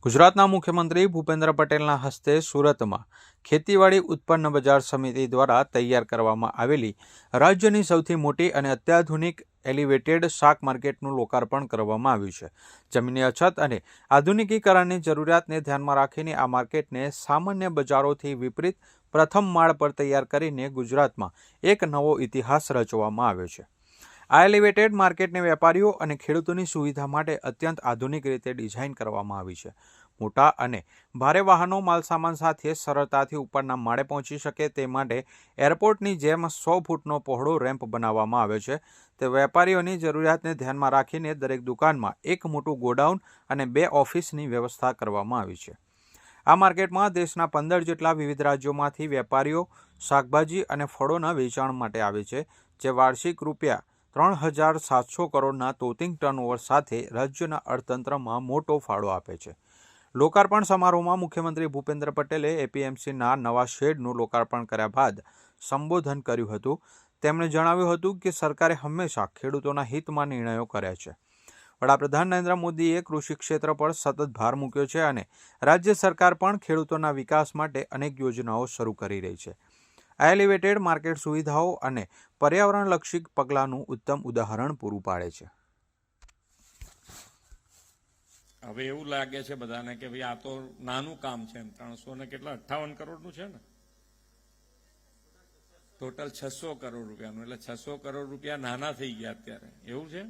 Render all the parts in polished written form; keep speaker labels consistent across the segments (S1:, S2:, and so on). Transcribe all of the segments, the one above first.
S1: ગુજરાતના મુખ્યમંત્રી ભૂપેન્દ્ર પટેલના હસ્તે સુરતમાં ખેતીવાડી ઉત્પન્ન બજાર સમિતિ દ્વારા તૈયાર કરવામાં આવેલી રાજ્યની સૌથી મોટી અને અત્યાધુનિક એલિવેટેડ શાક માર્કેટનું લોકાર્પણ કરવામાં આવ્યું છે. જમીનની અછત અને આધુનિકીકરણની જરૂરિયાતને ધ્યાનમાં રાખીને આ માર્કેટને સામાન્ય બજારોથી વિપરીત પ્રથમ માળ પર તૈયાર કરીને ગુજરાતમાં એક નવો ઇતિહાસ રચવામાં આવ્યો છે. આ એલિવેટેડ માર્કેટને વેપારીઓ અને ખેડૂતોની સુવિધા માટે અત્યંત આધુનિક રીતે ડિઝાઇન કરવામાં આવી છે. મોટા અને ભારે વાહનો માલસામાન સાથે સરળતાથી ઉપરના માળે પહોંચી શકે તે માટે એરપોર્ટની જેમ 100 ફૂટનો પહોળો રેમ્પ બનાવવામાં આવ્યો છે. તે વેપારીઓની જરૂરિયાતને ધ્યાનમાં રાખીને દરેક દુકાનમાં એક મોટું ગોડાઉન અને 2 ઓફિસની વ્યવસ્થા કરવામાં આવી છે. આ માર્કેટમાં દેશના 15 જેટલા વિવિધ રાજ્યોમાંથી વેપારીઓ શાકભાજી અને ફળોના વેચાણ માટે આવે છે, જે વાર્ષિક રૂપિયા 3,700 કરોડના તોતિંગ ટર્નઓવર સાથે રાજ્યના અર્થતંત્રમાં મોટો ફાળો આપે છે. લોકાર્પણ સમારોહમાં મુખ્યમંત્રી ભૂપેન્દ્ર પટેલે એપીએમસીના નવા શેડનું લોકાર્પણ કર્યા બાદ સંબોધન કર્યું હતું. તેમણે જણાવ્યું હતું કે સરકારે હંમેશા ખેડૂતોના હિતમાં નિર્ણયો કર્યા છે. વડાપ્રધાન નરેન્દ્ર મોદીએ કૃષિ ક્ષેત્ર પર સતત ભાર મૂક્યો છે અને રાજ્ય સરકાર પણ ખેડૂતોના વિકાસ માટે અનેક યોજનાઓ શરૂ કરી રહી છે. આ એલિવેટેડ માર્કેટ સુવિધાઓ અને પર્યાવરણલક્ષી પગલાંનું ઉત્તમ ઉદાહરણ પૂરું પાડે છે.
S2: હવે એવું લાગે છે બધાને કે ભાઈ આ તો નાનું કામ છે, 358 કરોડનું છે ને, ટોટલ 600 કરોડ રૂપિયાનું, એટલે 600 કરોડ રૂપિયા નાના થઈ ગયા અત્યારે, એવું છે.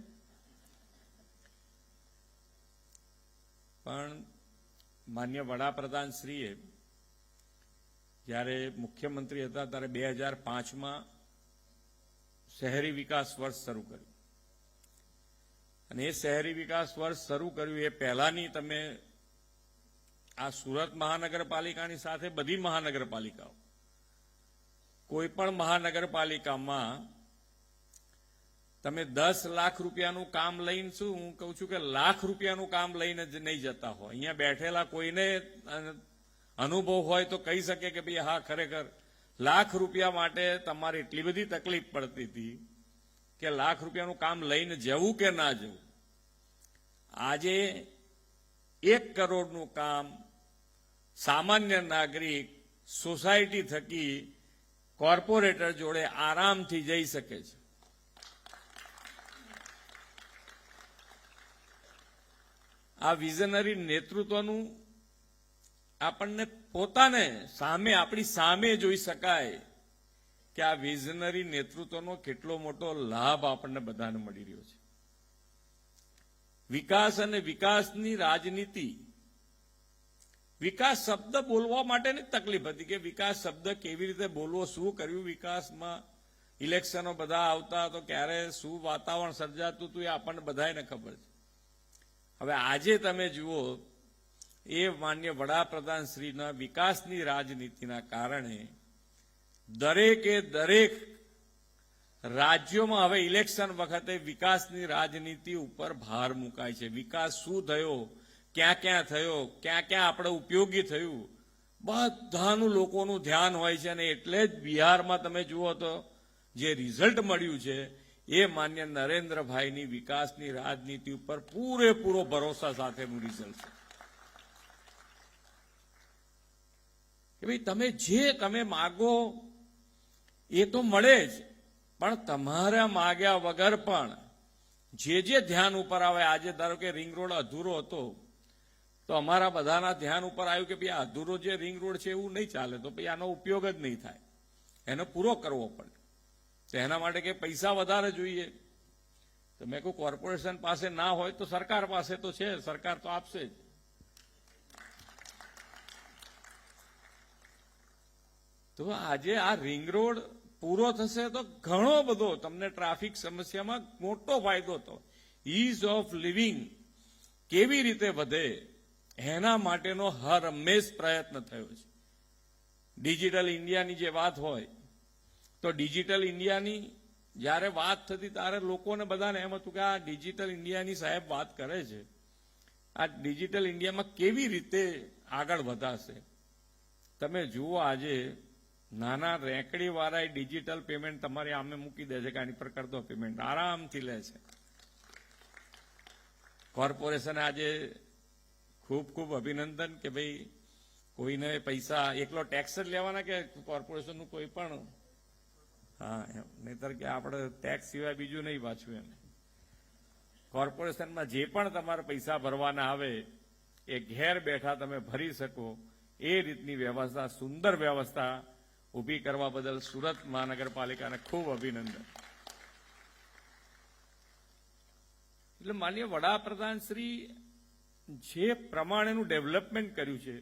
S2: પણ માન્ય વડાપ્રધાન શ્રીએ જ્યારે મુખ્યમંત્રી હતા ત્યારે 2005માં શહેરી વિકાસ વર્ષ શરૂ કર્યું, અને એ શહેરી વિકાસ વર્ષ શરૂ કર્યું એ પહેલાની તમે આ સુરત મહાનગરપાલિકાની સાથે બધી મહાનગરપાલિકાઓ, કોઈ પણ મહાનગરપાલિકામાં તમે 10 લાખ રૂપિયાનું કામ લઈને, શું હું કહું છું કે લાખ રૂપિયાનું કામ લઈને જ નહીં જતા હોય. અહીંયા બેઠેલા કોઈને અનુભવ હોય તો કહી શકે કે ભાઈ હા, ખરેખર લાખ રૂપિયા માટે તમારે એટલી બધી તકલીફ પડતી હતી કે લાખ રૂપિયાનું કામ લઈને જવું કે ના જવું. આજે 1 કરોડનું કામ સામાન્ય નાગરિક સોસાયટી થકી કોર્પોરેટર જોડે આરામથી જઈ શકે છે. આ વિઝનરી નેતૃત્વનું આપણને પોતાને આપણી સામે જોઈ શકાય કે આ વિઝનરી નેતૃત્વનો કેટલો મોટો લાભ આપણને બધાને મળી રહ્યો છે. વિકાસ અને વિકાસની રાજનીતિ, વિકાસ શબ્દ બોલવા માટેની તકલીફ હતી કે વિકાસ શબ્દ કેવી રીતે બોલવો, શું કર્યું વિકાસમાં. ઇલેક્શનો બધા આવતા તો ક્યારે શું વાતાવરણ સર્જાતું હતું એ આપણને બધાને ખબર છે. હવે આજે તમે જુઓ, એ માન્ય વડાપ્રધાન શ્રીના વિકાસની રાજનીતિના કારણે દરેકે દરેક રાજ્યોમાં હવે ઇલેક્શન વખતે વિકાસની રાજનીતિ ઉપર ભાર મુકાય છે. વિકાસ શું થયો, ક્યાં ક્યાં થયો, ક્યાં ક્યાં આપણે ઉપયોગી થયું, બધાનું લોકોનું ધ્યાન હોય છે. અને એટલે જ બિહારમાં તમે જુઓ તો જે રિઝલ્ટ મળ્યું છે એ માન્ય નરેન્દ્રભાઈની વિકાસની રાજનીતિ ઉપર પૂરેપૂરો ભરોસા સાથેનું રિઝલ્ટ છે. કે ભાઈ તમે માગો એ તો મળે જ, પણ તમારા માગ્યા વગર પણ જે ધ્યાન ઉપર આવે. આજે ધારો કે રિંગ રોડ અધૂરો હતો તો અમારા બધાના ધ્યાન ઉપર આવ્યું કે ભાઈ આ અધૂરો જે રિંગ રોડ છે એવું નહીં ચાલે, તો ભાઈ આનો ઉપયોગ જ નહીં થાય, એનો પૂરો કરવો પડે. તો એના માટે કે પૈસા વધારે જોઈએ, તો મેં કહ્યું કોર્પોરેશન પાસે ના હોય તો સરકાર પાસે તો છે, સરકાર તો આપશે જ. તો આજે આ રિંગ રોડ પૂરો થશે તો ઘણો બધો તમને ટ્રાફિક સમસ્યામાં મોટો ફાયદો થયો. ઇઝ ઓફ લિવિંગ કેવી રીતે વધે એના માટેનો હર હંમેશ પ્રયત્ન થયો છે. ડિજિટલ ઇન્ડિયાની જે વાત હોય તો ડિજિટલ ઇન્ડિયાની જ્યારે વાત થતી ત્યારે લોકોને બધાને એમ હતું કે આ ડિજિટલ ઇન્ડિયાની સાહેબ વાત કરે છે, આ ડિજિટલ ઇન્ડિયામાં કેવી રીતે આગળ વધાશે. તમે જુઓ આજે નાના રેકડીવાળા ડિજિટલ પેમેન્ટ તમારી આમે મૂકી દે છે કે આની પર કર દો પેમેન્ટ, આરામથી લે છે. કોર્પોરેશને આજે ખૂબ ખૂબ અભિનંદન કે ભાઈ કોઈને પૈસા એકલો ટેક્સ જ લેવાના કે કોર્પોરેશનનું કોઈ પણ, હા એમ નહીતર કે આપણે ટેક્સ સિવાય બીજું નહીં પાછું એમ. કોર્પોરેશનમાં જે પણ તમારે પૈસા ભરવાના આવે એ ઘેર બેઠા તમે ભરી શકો એ રીતની વ્યવસ્થા, સુંદર વ્યવસ્થા ઊભી કરવા બદલ સુરત મહાનગરપાલિકાને ખૂબ અભિનંદન. એટલે માનનીય વડાપ્રધાન શ્રી જે પ્રમાણેનું ડેવલપમેન્ટ કર્યું છે,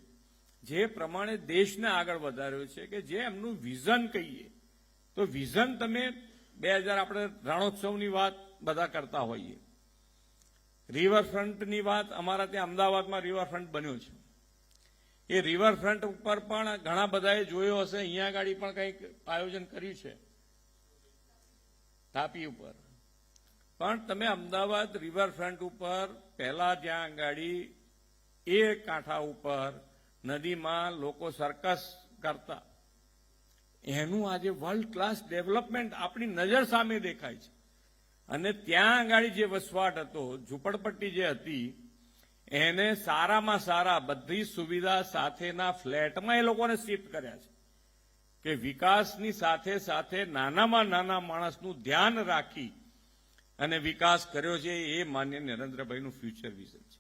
S2: જે પ્રમાણે દેશને આગળ વધાર્યો છે, કે જે એમનું વિઝન કહીએ તો વિઝન તમે 2000 આપણે રણોત્સવની વાત બધા કરતા હોઈએ, રિવરફ્રન્ટની વાત અમારા ત્યાં અમદાવાદમાં રિવરફ્રન્ટ બન્યો છે. એ રિવરફ્રન્ટ ઉપર પણ ઘણા બધાએ જોયો હશે, અહીંયા આગળ પણ કંઈક આયોજન કર્યું છે તાપી ઉપર. પણ તમે અમદાવાદ રિવરફ્રન્ટ ઉપર પહેલા જ્યાં ગાડી એ કાંઠા ઉપર નદીમાં લોકો સર્કસ કરતા, એનું આજે વર્લ્ડ ક્લાસ ડેવલપમેન્ટ આપણી નજર સામે દેખાય છે. અને ત્યાં આગળ જે વસવાટ હતો, ઝૂંપડપટ્ટી જે હતી, એને સારામાં સારા બધી સુવિધા સાથેના ફ્લેટમાં એ લોકોને શિફ્ટ કર્યા છે. કે વિકાસની સાથે સાથે નાનામાં નાના માણસનું ધ્યાન રાખી અને વિકાસ કર્યો છે. એ માન્ય નરેન્દ્રભાઈનું ફ્યુચર વિઝન છે.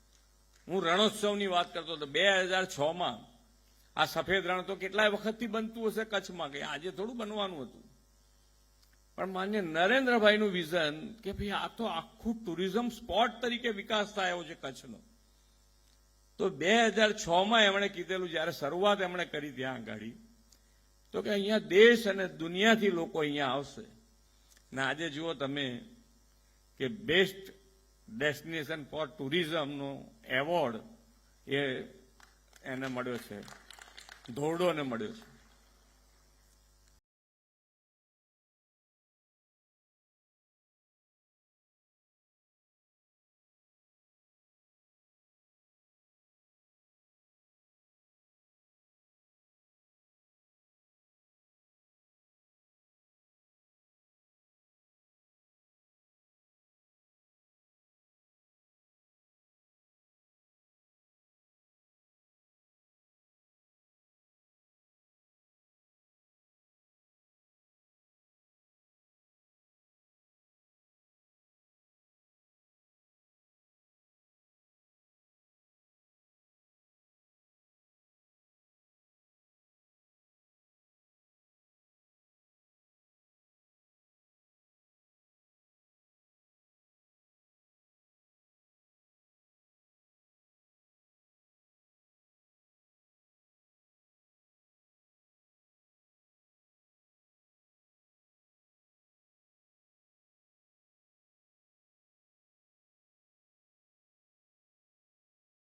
S2: હું રણોત્સવની વાત કરતો હતો 2006માં. આ સફેદ રણ તો કેટલાય વખતથી બનતું હશે કચ્છમાં, કે આજે થોડું બનવાનું હતું. પણ માન્ય નરેન્દ્રભાઈનું વિઝન કે ભાઈ આ તો આખું ટુરિઝમ સ્પોટ તરીકે વિકાસ થયો છે કચ્છનો. તો 2006માં એમણે કીધેલું, જ્યારે શરૂઆત એમણે કરી ત્યાં આગળ, તો કે અહીંયા દેશ અને દુનિયાથી લોકો અહીંયા આવશે. ને આજે જુઓ તમે કે બેસ્ટ ડેસ્ટિનેશન ફોર ટુરિઝમનો એવોર્ડ એ એને મળ્યો છે, ધોરડોને મળ્યો છે.